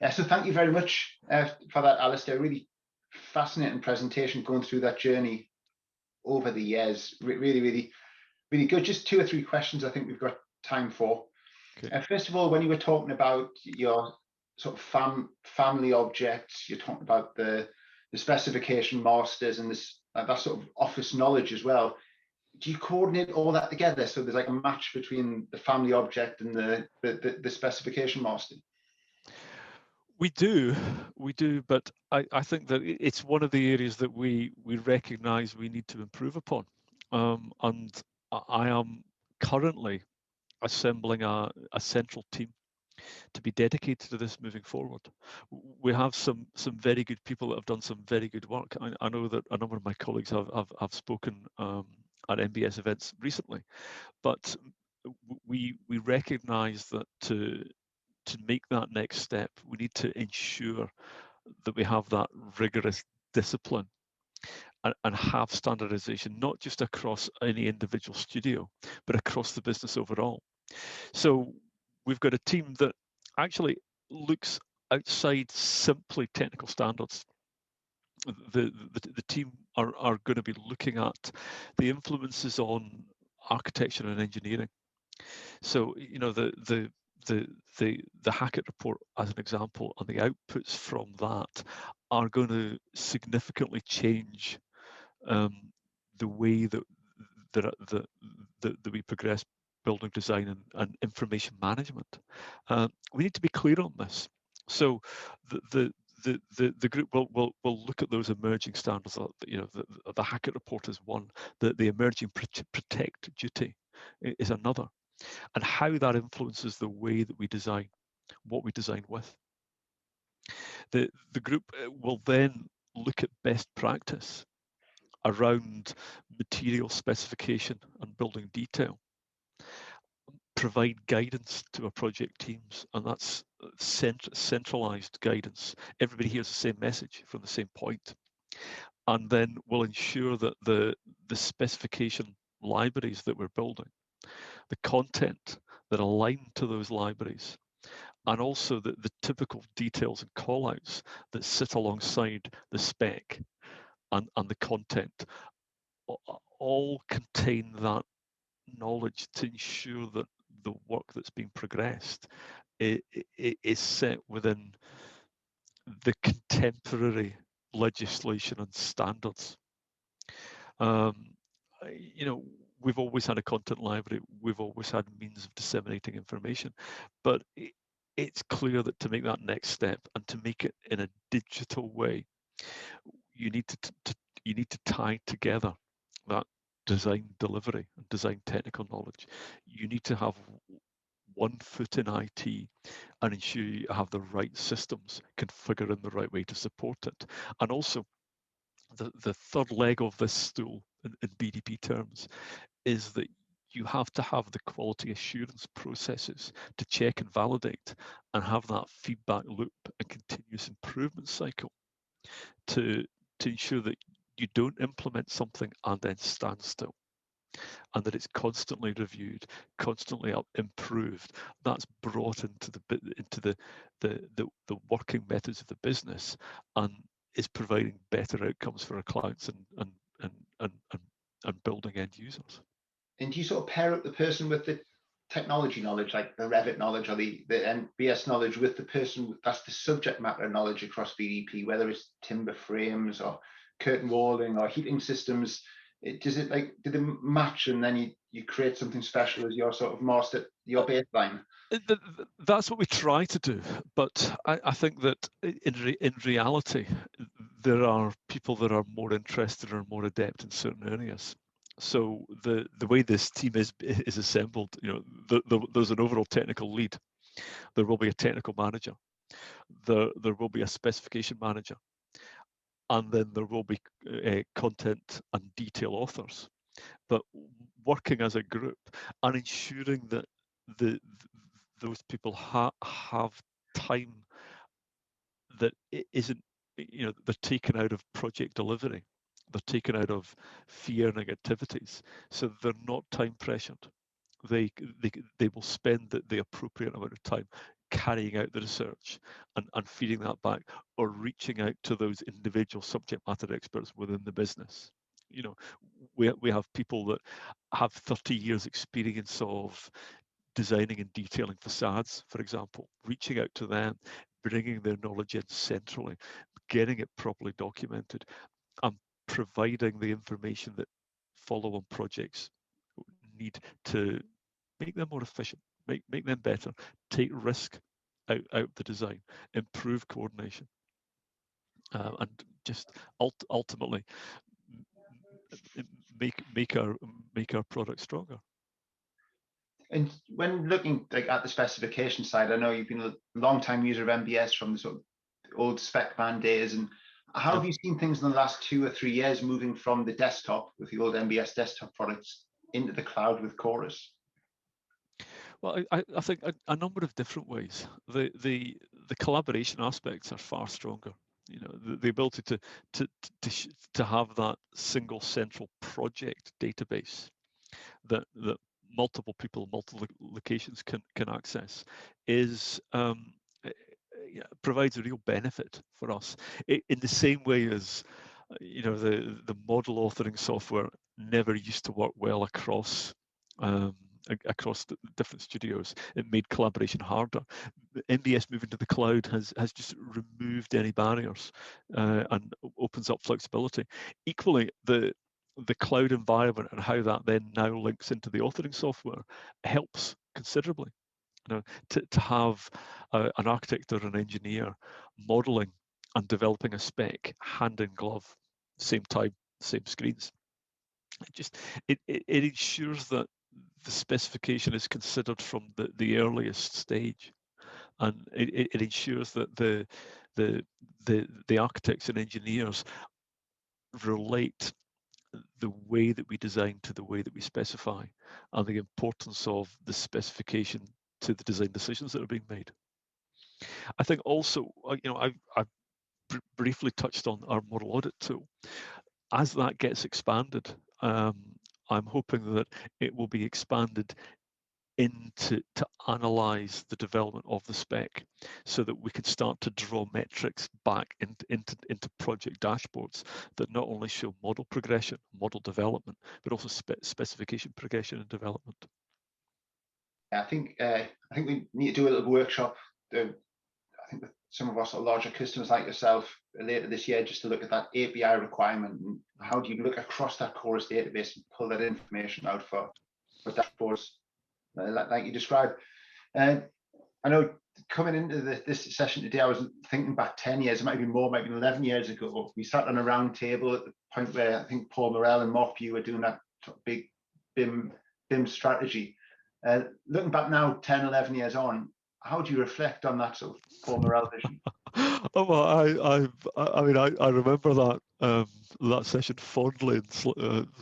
Yeah, so thank you very much for that, Alistair. Really fascinating presentation going through that journey over the years. Really, really, really good. Just two or three questions I think we've got time for. Okay. First of all, when you were talking about your sort of family objects, you're talking about the specification masters and this that sort of office knowledge as well. Do you coordinate all that together so there's like a match between the family object and the specification master? We do, but I think that it's one of the areas that we recognise we need to improve upon. And I am currently assembling a central team to be dedicated to this moving forward. We have some very good people that have done some very good work. I know that a number of my colleagues have spoken at MBS events recently, but we recognise that to make that next step, we need to ensure that we have that rigorous discipline and have standardization, not just across any individual studio, but across the business overall. So we've got a team that actually looks outside simply technical standards. The team are going to be looking at the influences on architecture and engineering. So the Hackett report, as an example, and the outputs from that are going to significantly change the way that we progress building design and information management. We need to be clear on this. So the group will look at those emerging standards. The Hackett report is one. The emerging protect duty is another, and how that influences the way that we design, what we design with. The group will then look at best practice around material specification and building detail, provide guidance to our project teams, and that's centralized guidance. Everybody hears the same message from the same point, and then we'll ensure that the specification libraries that we're building, the content that align to those libraries, and also the typical details and callouts that sit alongside the spec and the content all contain that knowledge to ensure that the work that's being progressed is set within the contemporary legislation and standards. You know, we've always had a content library, we've always had means of disseminating information, but it's clear that to make that next step and to make it in a digital way, you need to tie together that design delivery and design technical knowledge. You need to have one foot in IT and ensure you have the right systems configured in the right way to support it. And also, the third leg of this stool in BDP terms is that you have to have the quality assurance processes to check and validate and have that feedback loop and continuous improvement cycle to ensure that you don't implement something and then stand still, and that it's constantly reviewed, constantly improved. That's brought into the working methods of the business and is providing better outcomes for our clients and building end users. And do you sort of pair up the person with the technology knowledge, like the Revit knowledge or the NBS knowledge, with the person that's the subject matter knowledge across BDP, whether it's timber frames or curtain walling or heating systems? Does it like, do they match and then you create something special as your sort of master, your baseline? That's what we try to do, but I think that in reality, there are people that are more interested or more adept in certain areas. So the way this team is assembled, there's an overall technical lead. There will be a technical manager. There will be a specification manager, and then there will be content and detail authors. But working as a group and ensuring that those people have time that it isn't, they're taken out of project delivery, they're taken out of fear activities, so they're not time pressured. They will spend the appropriate amount of time carrying out the research and feeding that back, or reaching out to those individual subject matter experts within the business. You know, we have people that have 30 years experience of designing and detailing facades, for example, reaching out to them, bringing their knowledge in centrally, getting it properly documented, and providing the information that follow-on projects need to make them more efficient, make them better, take risk out of the design, improve coordination, and just ultimately make our product stronger. And when looking like at the specification side, I know you've been a long time user of MBS from the sort of old spec van days. And how have you seen things in the last 2 or 3 years moving from the desktop with the old MBS desktop products into the cloud with Chorus? Well, I think a number of different ways. The collaboration aspects are far stronger. You know, the ability to have that single central project database that multiple people, multiple locations can access is provides a real benefit for us. In the same way as you know, the model authoring software never used to work well across across different studios. It made collaboration harder. MBS moving to the cloud has just removed any barriers and opens up flexibility. Equally, the cloud environment and how that then now links into the authoring software helps considerably. You know, to have an architect or an engineer modeling and developing a spec hand in glove, same time, same screens. It ensures that the specification is considered from the earliest stage, and it ensures that the architects and engineers relate the way that we design to the way that we specify, and the importance of the specification to the design decisions that are being made. I think also, you know, I've briefly touched on our model audit tool. As that gets expanded, I'm hoping that it will be expanded into to analyze the development of the spec, so that we can start to draw metrics back into project dashboards that not only show model progression, model development, but also specification progression and development. I think we need to do a little workshop. I think with some of our sort of larger customers like yourself later this year, just to look at that API requirement and how do you look across that Chorus database and pull that information out for dashboards like you described. And I know coming into this session today, I was thinking back 10 years, it might be more, might be 11 years ago. We sat on a round table at the point where I think Paul Morrell and Mark View were doing that big BIM strategy. Looking back now, 10, 11 years on, how do you reflect on that sort of Paul Morrell vision? Oh well, I mean, I remember that session fondly and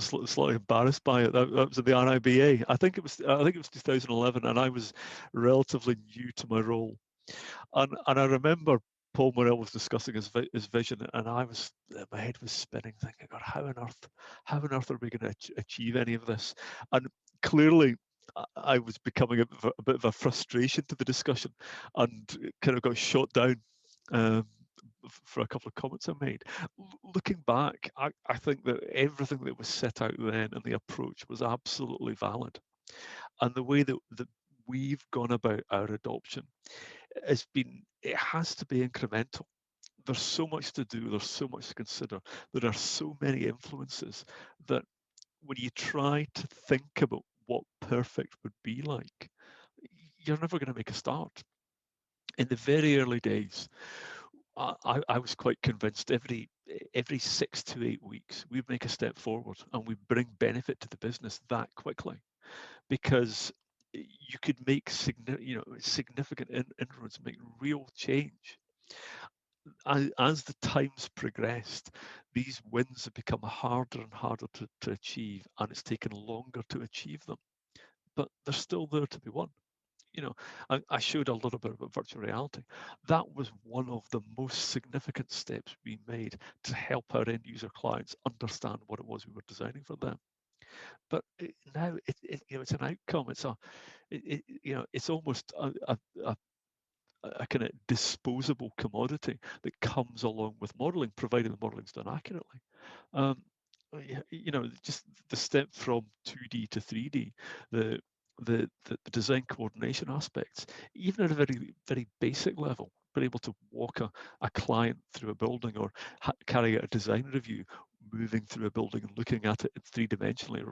slightly embarrassed by it. That was at the RIBA. I think it was 2011, and I was relatively new to my role. And I remember Paul Morrell was discussing his vision, and my head was spinning, thinking, God, how on earth are we going to achieve any of this? And clearly, I was becoming a bit of a frustration to the discussion, and kind of got shot down for a couple of comments I made. Looking back, I think that everything that was set out then and the approach was absolutely valid. And the way that we've gone about our adoption it has to be incremental. There's so much to do, there's so much to consider. There are so many influences that when you try to think about what perfect would be like, you're never going to make a start. In the very early days, I was quite convinced every 6 to 8 weeks we'd make a step forward and we bring benefit to the business that quickly, because you could make significant inroads, make real change. As the times progressed, these wins have become harder and harder to achieve, and it's taken longer to achieve them. But they're still there to be won. You know, I showed a little bit about virtual reality. That was one of the most significant steps we made to help our end user clients understand what it was we were designing for them. But now it's an outcome. It's almost a a kind of disposable commodity that comes along with modeling, provided the modeling's done accurately. Um, you know, just the step from 2D to 3D, the the design coordination aspects, even at a very basic level, being able to walk a client through a building or carry out a design review, moving through a building and looking at it three-dimensionally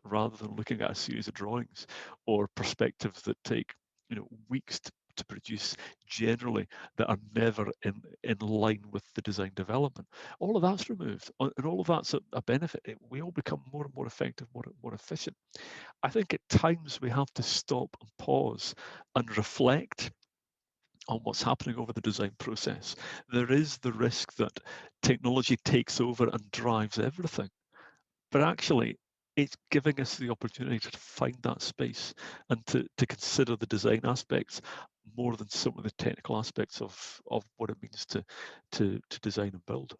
rather than looking at a series of drawings or perspectives that take, you know, weeks to produce, generally, that are never in line with the design development. All of that's removed, and all of that's a benefit. We all become more and more effective, more efficient. I think at times we have to stop and pause and reflect on what's happening over the design process. There is the risk that technology takes over and drives everything, but actually it's giving us the opportunity to find that space and to consider the design aspects more than some of the technical aspects of what it means to design and build.